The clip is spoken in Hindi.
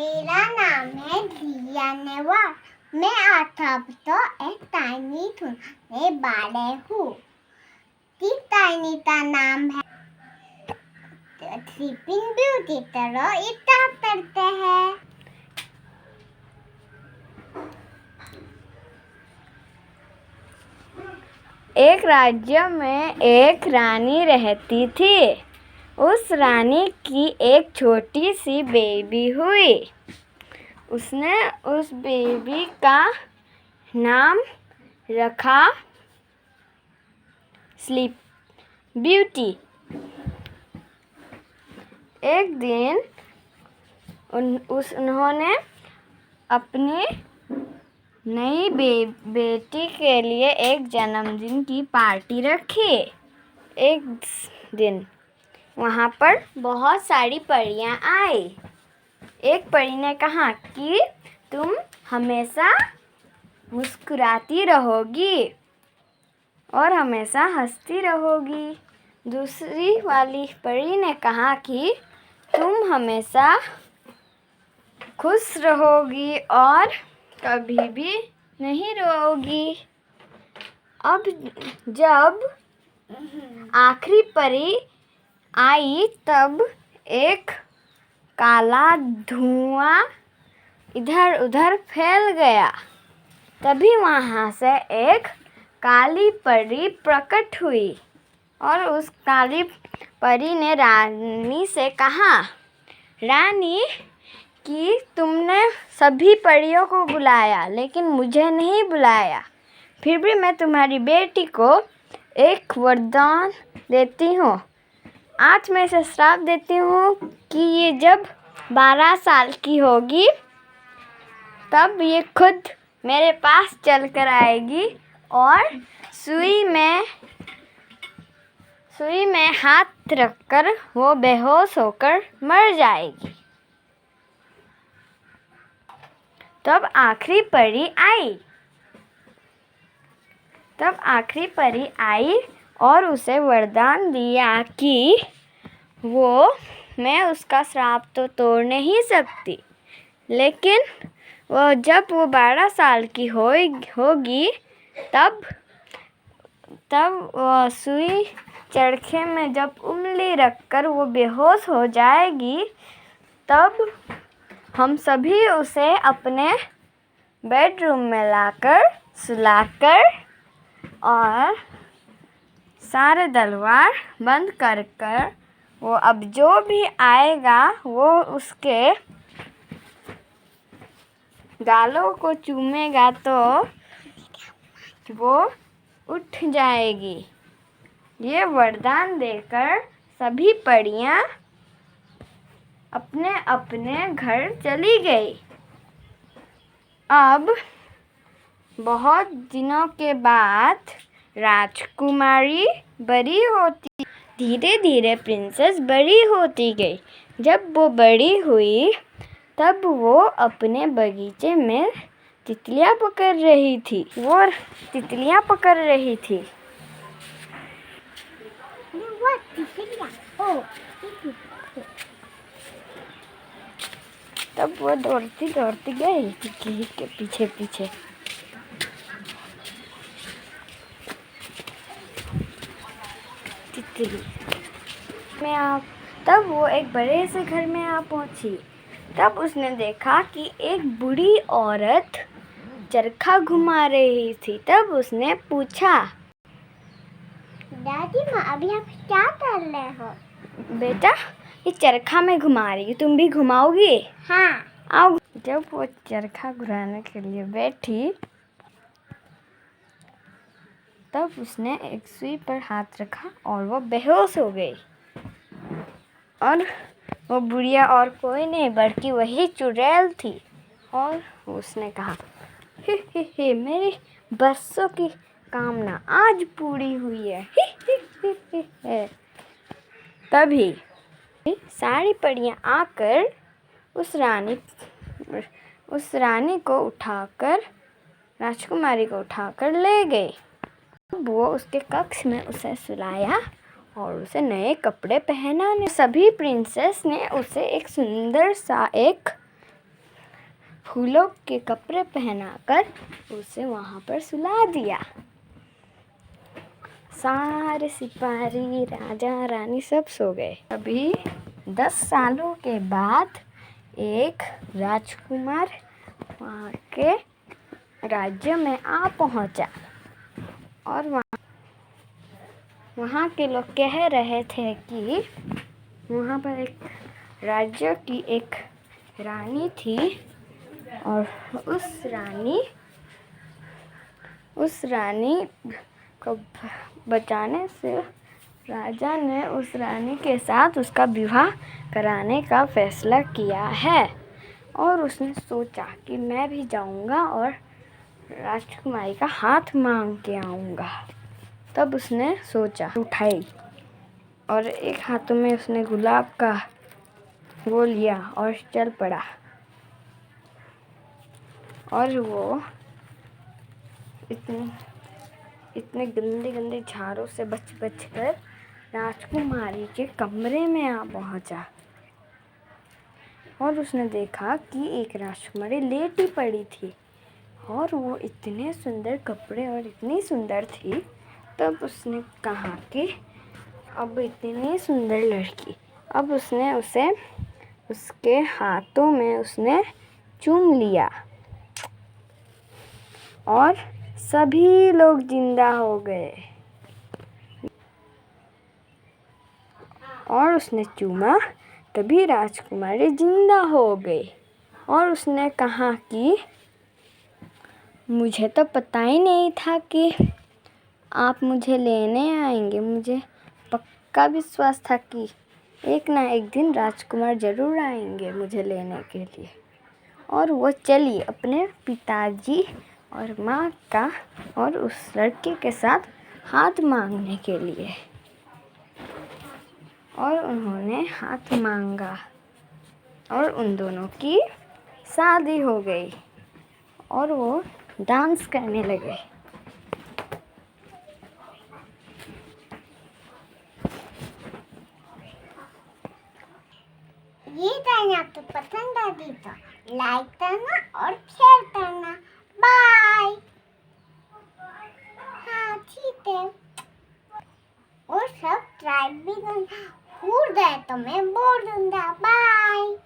मेरा नाम है दिया नेवार। मैं 8 हफ्तों एक टाइनी थूने बाड़े हूँ। इस टाइनी का नाम है स्लीपिंग ब्यूटी। चलो स्टार्ट करते हैं। एक राज्य में एक रानी रहती थी। उस रानी की एक छोटी सी बेबी हुई। उसने उस बेबी का नाम रखा स्लीप ब्यूटी। एक दिन उन्होंने अपनी नई बेटी के लिए एक जन्मदिन की पार्टी रखी। एक दिन वहाँ पर बहुत सारी परियां आई। एक परी ने कहा कि तुम हमेशा मुस्कुराती रहोगी और हमेशा हंसती रहोगी। दूसरी वाली परी ने कहा कि तुम हमेशा खुश रहोगी और कभी भी नहीं रोओगी। अब जब आखिरी परी आई तब एक काला धुआं इधर उधर फैल गया। तभी वहाँ से एक काली परी प्रकट हुई और उस काली परी ने रानी से कहा, रानी कि तुमने सभी परियों को बुलाया लेकिन मुझे नहीं बुलाया। फिर भी मैं तुम्हारी बेटी को एक वरदान देती हूँ। आज मैं इसे श्राप देती हूँ कि ये जब 12 साल की होगी तब ये खुद मेरे पास चलकर आएगी और सुई में हाथ रखकर वो बेहोश होकर मर जाएगी। तब आखिरी परी आई और उसे वरदान दिया कि मैं उसका श्राप तो तोड़ नहीं सकती, लेकिन जब वो 12 साल की होगी तब सुई चरखे में जब उंगली रखकर वो बेहोश हो जाएगी, तब हम सभी उसे अपने बेडरूम में लाकर सुलाकर और सारे दरवाजे बंद कर वो अब जो भी आएगा वो उसके गालों को चूमेगा तो वो उठ जाएगी। ये वरदान देकर सभी परियां अपने अपने घर चली गई। अब बहुत दिनों के बाद राजकुमारी बड़ी होती, धीरे धीरे प्रिंसेस बड़ी होती गई। जब वो बड़ी हुई तब वो अपने बगीचे में तितलियां पकड़ रही थी। तब वो दौड़ती गई तितली के पीछे पीछे। तब वो एक बड़े से घर में आ पहुंची। तब उसने देखा कि एक बूढ़ी औरत चरखा घुमा रही थी। तब उसने पूछा, दादी माँ अभी आप क्या कर रहे हो? बेटा ये चरखा मैं घुमा रही हूँ, तुम भी घुमाओगी? हाँ। आओ। जब वो चरखा घुमाने के लिए बैठी तब उसने एक सुई पर हाथ रखा और वो बेहोश हो गई। और वो बुढ़िया और कोई नहीं बल्कि वही चुड़ैल थी। और उसने कहा, हे मेरी बरसों की कामना आज पूरी हुई है। तभी सारी परियां आकर उस रानी को उठाकर, राजकुमारी को उठाकर ले गई। वो उसके कक्ष में उसे सुलाया और उसे नए कपड़े पहनाने। सभी प्रिंसेस ने उसे एक सुंदर सा एक फूलों के कपड़े पहनाकर उसे वहाँ पर सुला दिया। सारे सिपाही राजा रानी सब सो गए। अभी 10 सालों के बाद एक राजकुमार वहाँ के राज्य में आ पहुँचा और वहाँ के लोग कह रहे थे कि वहाँ पर एक राज्य की एक रानी थी और उस रानी को बचाने से राजा ने उस रानी के साथ उसका विवाह कराने का फैसला किया है। और उसने सोचा कि मैं भी जाऊंगा और राजकुमारी का हाथ मांग के आऊंगा। तब उसने सोचा, उठाई और एक हाथों में उसने गुलाब का वो लिया और चल पड़ा। और वो इतने गंदे गंदे झाड़ों से बच कर राजकुमारी के कमरे में आ पहुंचा। और उसने देखा कि एक राजकुमारी लेटी पड़ी थी और वो इतने सुंदर कपड़े और इतनी सुंदर थी। तब उसने कहा कि अब इतनी सुंदर लड़की, अब उसने उसे उसके हाथों में उसने चूम लिया और सभी लोग जिंदा हो गए। और उसने चूमा तभी राजकुमारी जिंदा हो गई। और उसने कहा कि मुझे तो पता ही नहीं था कि आप मुझे लेने आएंगे। मुझे पक्का विश्वास था कि एक ना एक दिन राजकुमार ज़रूर आएंगे मुझे लेने के लिए। और वो चली अपने पिताजी और माँ का और उस लड़के के साथ हाथ मांगने के लिए। और उन्होंने हाथ मांगा और उन दोनों की शादी हो गई और वो डांस करने लगे। ये कहानी आपको पसंद आई तो लाइक करना और शेयर करना। बाय। हाँ ठीक है। और सब्सक्राइब भी करना। भूल गए तो मैं बोल दूंगा। बाय।